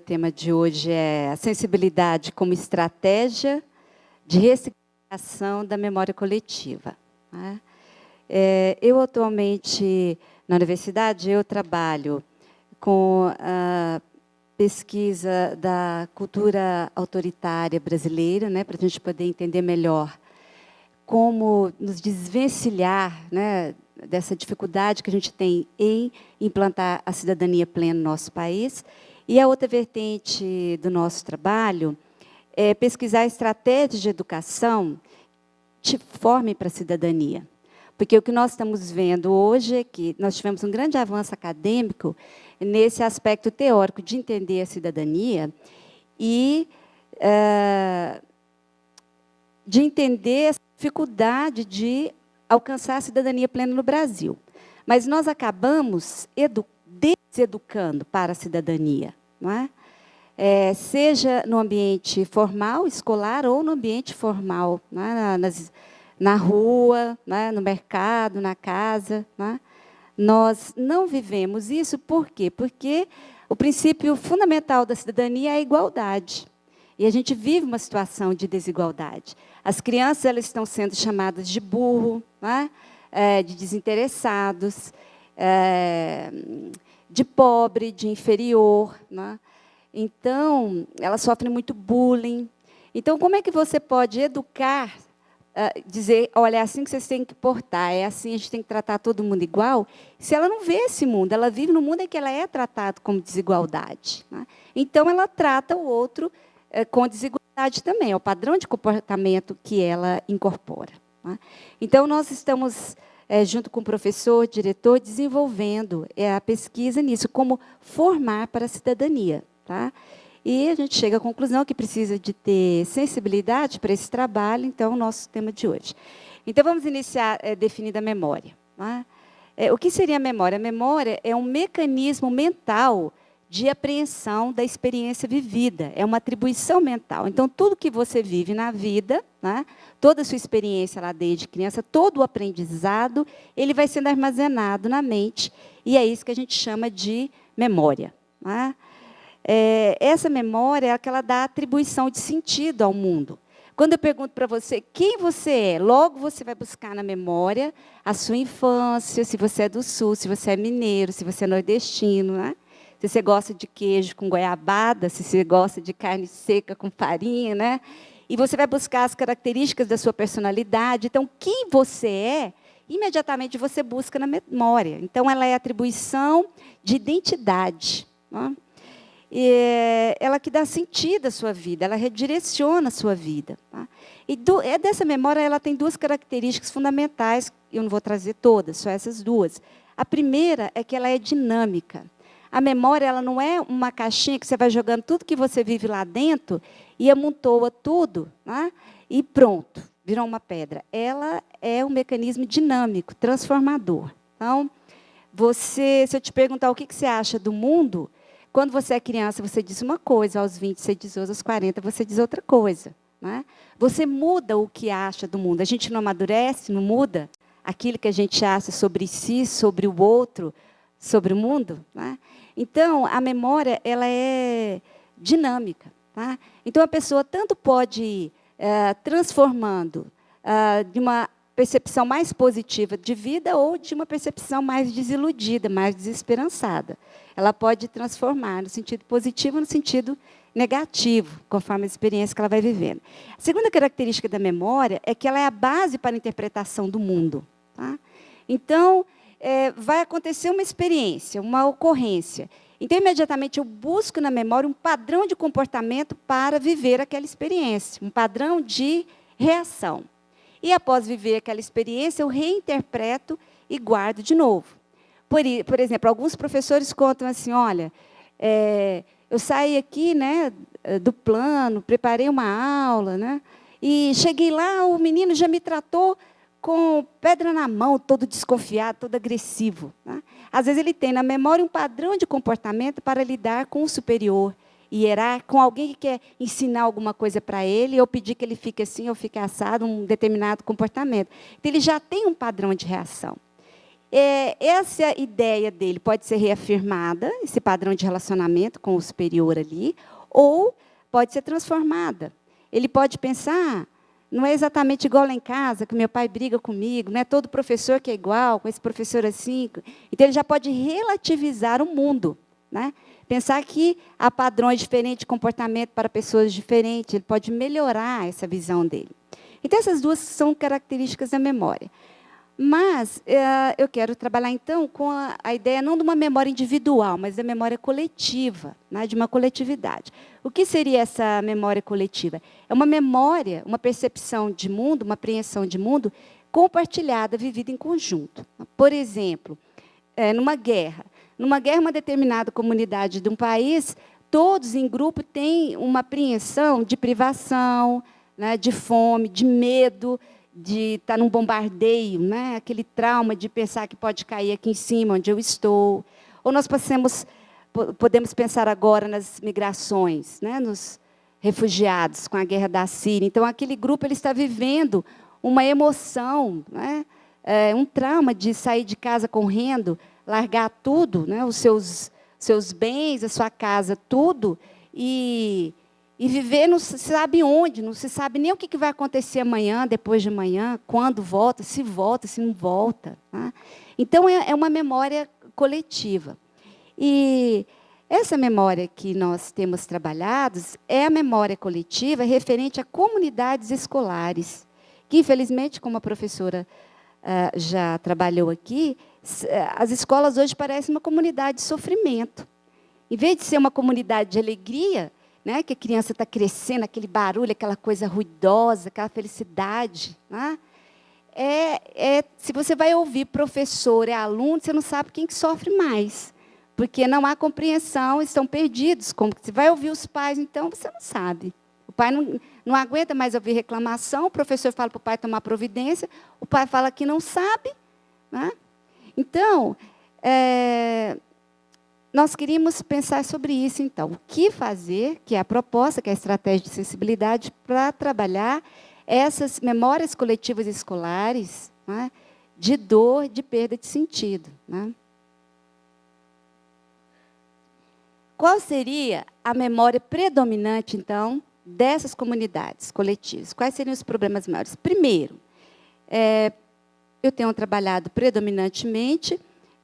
tema de hoje é a sensibilidade como estratégia de ressignificação da memória coletiva. Né? Eu, atualmente, na universidade, eu trabalho com a pesquisa da cultura autoritária brasileira, né, para a gente poder entender melhor como nos desvencilhar, né, dessa dificuldade que a gente tem em implantar a cidadania plena no nosso país. E a outra vertente do nosso trabalho é pesquisar estratégias de educação que formem para a cidadania. Porque o que nós estamos vendo hoje é que nós tivemos um grande avanço acadêmico nesse aspecto teórico de entender a cidadania e de entender a dificuldade de alcançar a cidadania plena no Brasil. Mas nós acabamos deseducando para a cidadania, não é? Seja no ambiente formal, escolar, ou no ambiente formal, não é? Na rua, não é? No mercado, na casa. Não é? Nós não vivemos isso, por quê? Porque o princípio fundamental da cidadania é a igualdade. E a gente vive uma situação de desigualdade. As crianças elas estão sendo chamadas de burro, não é? De desinteressados, de pobre, de inferior. Não é? Então, elas sofrem muito bullying. Então, como é que você pode educar, dizer, olha, é assim que vocês têm que portar, é assim, a gente tem que tratar todo mundo igual, se ela não vê esse mundo, ela vive no mundo em que ela é tratada como desigualdade. Não é? Então, ela trata o outro com desigualdade também, é o padrão de comportamento que ela incorpora. Não é? Então, nós estamos, junto com o professor, diretor, desenvolvendo a pesquisa nisso, como formar para a cidadania. Tá? E a gente chega à conclusão que precisa de ter sensibilidade para esse trabalho, então, o nosso tema de hoje. Então, vamos iniciar definindo a memória. Tá? O que seria a memória? A memória é um mecanismo mental de apreensão da experiência vivida, é uma atribuição mental. Então, tudo que você vive na vida, né, toda a sua experiência lá desde criança, todo o aprendizado, ele vai sendo armazenado na mente, e é isso que a gente chama de memória. Né? Essa memória é aquela da atribuição de sentido ao mundo. Quando eu pergunto para você quem você é, logo você vai buscar na memória a sua infância, se você é do Sul, se você é mineiro, se você é nordestino, né? Se você gosta de queijo com goiabada, se você gosta de carne seca com farinha, né? E você vai buscar as características da sua personalidade. Então, quem você é, imediatamente você busca na memória. Então, ela é atribuição de identidade. Né? Ela que dá sentido à sua vida, ela redireciona a sua vida. Tá? E dessa memória, ela tem duas características fundamentais, eu não vou trazer todas, só essas duas. A primeira é que ela é dinâmica. A memória ela não é uma caixinha que você vai jogando tudo que você vive lá dentro e amontoa tudo, né? E pronto, virou uma pedra. Ela é um mecanismo dinâmico, transformador. Então, se eu te perguntar o que você acha do mundo, quando você é criança, você diz uma coisa, aos 20 você diz outra, aos 40 você diz outra coisa. Né? Você muda o que acha do mundo. A gente não amadurece, não muda aquilo que a gente acha sobre si, sobre o outro, sobre o mundo. Né? Então, a memória ela é dinâmica. Tá? Então, a pessoa tanto pode ir transformando de uma percepção mais positiva de vida ou de uma percepção mais desiludida, mais desesperançada. Ela pode transformar no sentido positivo ou no sentido negativo, conforme a experiência que ela vai vivendo. A segunda característica da memória é que ela é a base para a interpretação do mundo. Tá? Então, vai acontecer uma experiência, uma ocorrência. Então, imediatamente, eu busco na memória um padrão de comportamento para viver aquela experiência, um padrão de reação. E, após viver aquela experiência, eu reinterpreto e guardo de novo. Por exemplo, alguns professores contam assim, olha, eu saí aqui, né, do plano, preparei uma aula, né, e cheguei lá, o menino já me tratou com pedra na mão, todo desconfiado, todo agressivo. Né? Às vezes ele tem na memória um padrão de comportamento para lidar com o superior, hierárquico, com alguém que quer ensinar alguma coisa para ele, ou pedir que ele fique assim, ou fique assado, um determinado comportamento. Então, ele já tem um padrão de reação. Essa ideia dele pode ser reafirmada, esse padrão de relacionamento com o superior ali, ou pode ser transformada. Ele pode pensar, não é exatamente igual lá em casa, que meu pai briga comigo, não é todo professor que é igual, com esse professor assim. Então, ele já pode relativizar o mundo, né? Pensar que há padrões diferentes de comportamento para pessoas diferentes, ele pode melhorar essa visão dele. Então, essas duas são características da memória. Mas eu quero trabalhar, então, com a ideia não de uma memória individual, mas da memória coletiva, né, de uma coletividade. O que seria essa memória coletiva? É uma memória, uma percepção de mundo, uma apreensão de mundo compartilhada, vivida em conjunto. Por exemplo, numa guerra, uma determinada comunidade de um país, todos em grupo têm uma apreensão de privação, né, de fome, de medo, de estar num bombardeio, né? Aquele trauma de pensar que pode cair aqui em cima, onde eu estou. Ou nós podemos pensar agora nas migrações, né? Nos refugiados com a guerra da Síria. Então, aquele grupo ele está vivendo uma emoção, né? Um trauma de sair de casa correndo, largar tudo, né? Os seus bens, a sua casa, tudo, e viver não se sabe onde, não se sabe nem o que vai acontecer amanhã, depois de amanhã, quando volta, se não volta. Tá? Então, é uma memória coletiva. E essa memória que nós temos trabalhado é a memória coletiva referente a comunidades escolares, que, infelizmente, como a professora já trabalhou aqui, as escolas hoje parecem uma comunidade de sofrimento. Em vez de ser uma comunidade de alegria, né, que a criança está crescendo, aquele barulho, aquela coisa ruidosa, aquela felicidade. Né? Se você vai ouvir professor e aluno, você não sabe quem que sofre mais. Porque não há compreensão, estão perdidos. Como você vai ouvir os pais, então, você não sabe. O pai não aguenta mais ouvir reclamação, o professor fala para o pai tomar providência, o pai fala que não sabe. Né? Então, nós queríamos pensar sobre isso, então. O que fazer, que é a proposta, que é a estratégia de sensibilidade, para trabalhar essas memórias coletivas escolares, né, de dor, de perda de sentido. Né? Qual seria a memória predominante, então, dessas comunidades coletivas? Quais seriam os problemas maiores? Primeiro, eu tenho trabalhado predominantemente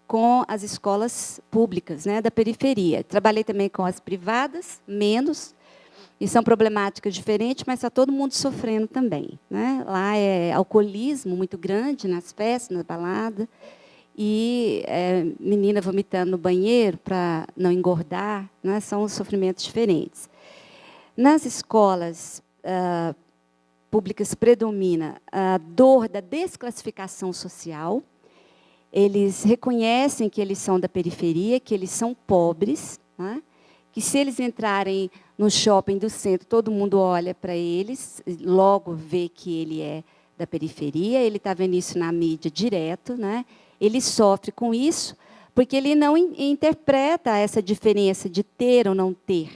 com as escolas públicas, né, da periferia. Trabalhei também com as privadas, menos, e são problemáticas diferentes, mas está todo mundo sofrendo também. Né? Lá é alcoolismo muito grande nas festas, na balada, e menina vomitando no banheiro para não engordar, né? São sofrimentos diferentes. Nas escolas públicas predomina a dor da desclassificação social. Eles reconhecem que eles são da periferia, que eles são pobres, né? Que se eles entrarem no shopping do centro, todo mundo olha para eles, logo vê que ele é da periferia, ele está vendo isso na mídia direto, né? Ele sofre com isso, porque ele não interpreta essa diferença de ter ou não ter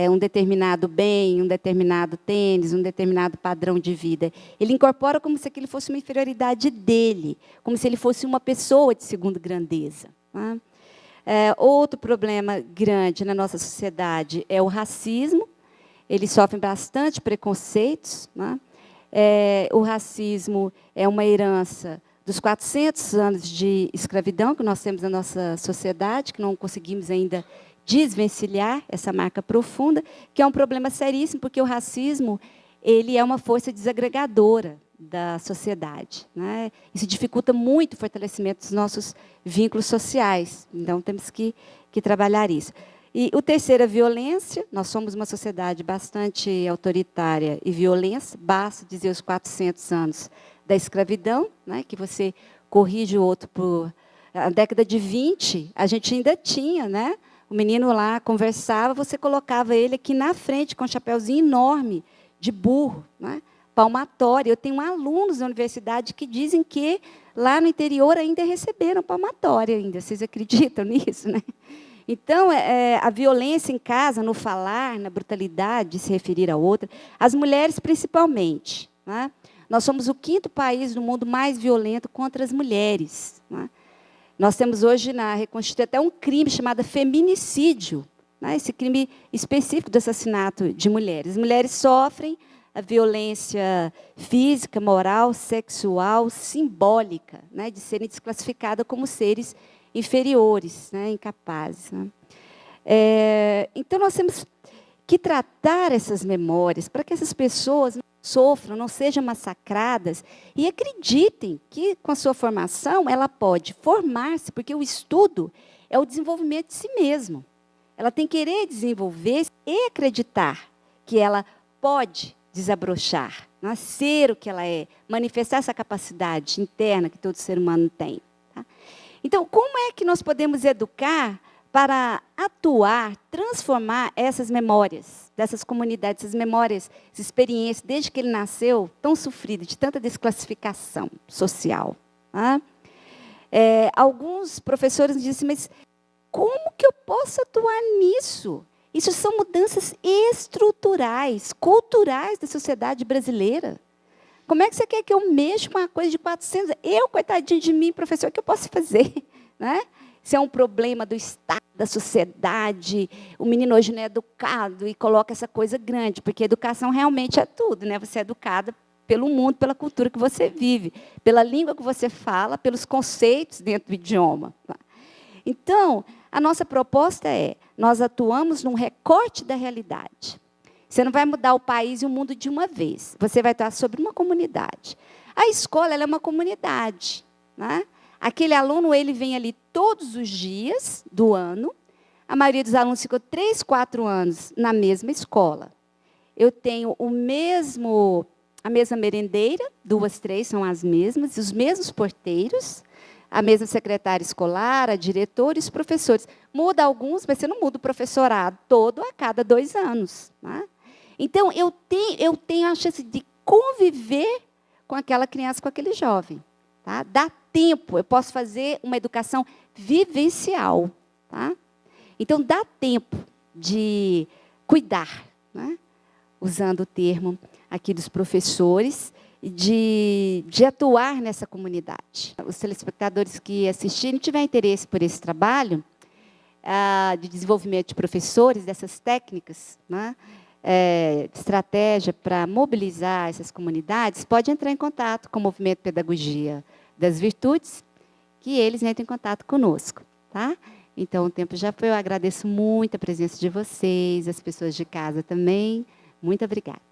um determinado bem, um determinado tênis, um determinado padrão de vida. Ele incorpora como se aquilo fosse uma inferioridade dele, como se ele fosse uma pessoa de segunda grandeza. Né? Outro problema grande na nossa sociedade é o racismo. Eles sofrem bastante preconceitos. Né? O racismo é uma herança dos 400 anos de escravidão que nós temos na nossa sociedade, que não conseguimos ainda desvencilhar essa marca profunda, que é um problema seríssimo, porque o racismo ele é uma força desagregadora da sociedade. Né? Isso dificulta muito o fortalecimento dos nossos vínculos sociais. Então, temos que trabalhar isso. E o terceiro, a violência. Nós somos uma sociedade bastante autoritária e violenta. Basta dizer os 400 anos da escravidão, né? Que você corrige o outro por... Na década de 20, a gente ainda tinha, né? O menino lá conversava, você colocava ele aqui na frente com um chapéuzinho enorme de burro, né? Palmatória. Eu tenho alunos da universidade que dizem que lá no interior ainda receberam palmatória ainda. Vocês acreditam nisso, né? Então, a violência em casa, no falar, na brutalidade de se referir a outra, as mulheres principalmente. Né? Nós somos o 5º país do mundo mais violento contra as mulheres. Né? Nós temos hoje na Reconstituição até um crime chamado feminicídio, né? Esse crime específico do assassinato de mulheres. As mulheres sofrem a violência física, moral, sexual, simbólica, né? De serem desclassificadas como seres inferiores, né? Incapazes. Né? Então, nós temos que tratar essas memórias para que essas pessoas não sofram, não sejam massacradas e acreditem que, com a sua formação, ela pode formar-se, porque o estudo é o desenvolvimento de si mesmo. Ela tem que querer desenvolver e acreditar que ela pode desabrochar, nascer o que ela é, manifestar essa capacidade interna que todo ser humano tem. Tá? Então, como é que nós podemos educar para atuar, transformar essas memórias dessas comunidades, essas memórias, essas experiências, desde que ele nasceu, tão sofrido, de tanta desclassificação social? Tá? Alguns professores dizem, mas como que eu posso atuar nisso? Isso são mudanças estruturais, culturais da sociedade brasileira. Como é que você quer que eu mexa com uma coisa de 400? Eu, coitadinho de mim, professor, o que eu posso fazer? Né? Se é um problema do Estado, da sociedade, o menino hoje não é educado e coloca essa coisa grande, porque educação realmente é tudo, né? Você é educada pelo mundo, pela cultura que você vive, pela língua que você fala, pelos conceitos dentro do idioma. Então, a nossa proposta é, nós atuamos num recorte da realidade. Você não vai mudar o país e o mundo de uma vez. Você vai estar sobre uma comunidade. A escola ela é uma comunidade. Né? Aquele aluno ele vem ali todos os dias do ano. A maioria dos alunos ficou 3, 4 anos na mesma escola. Eu tenho a mesma merendeira, 2, 3 são as mesmas, os mesmos porteiros, a mesma secretária escolar, a diretora e os professores. Muda alguns, mas você não muda o professorado todo a cada 2 anos. Né? Então, eu tenho a chance de conviver com aquela criança, com aquele jovem. Tá? Dá tempo, eu posso fazer uma educação vivencial. Tá? Então, dá tempo de cuidar, né? Usando o termo aqui dos professores, de atuar nessa comunidade. Os telespectadores que assistirem tiverem interesse por esse trabalho de desenvolvimento de professores, dessas técnicas, né? Estratégia para mobilizar essas comunidades, pode entrar em contato com o Movimento Pedagogia das Virtudes, que eles entrem em contato conosco. Tá? Então, o tempo já foi. Eu agradeço muito a presença de vocês, as pessoas de casa também. Muito obrigada.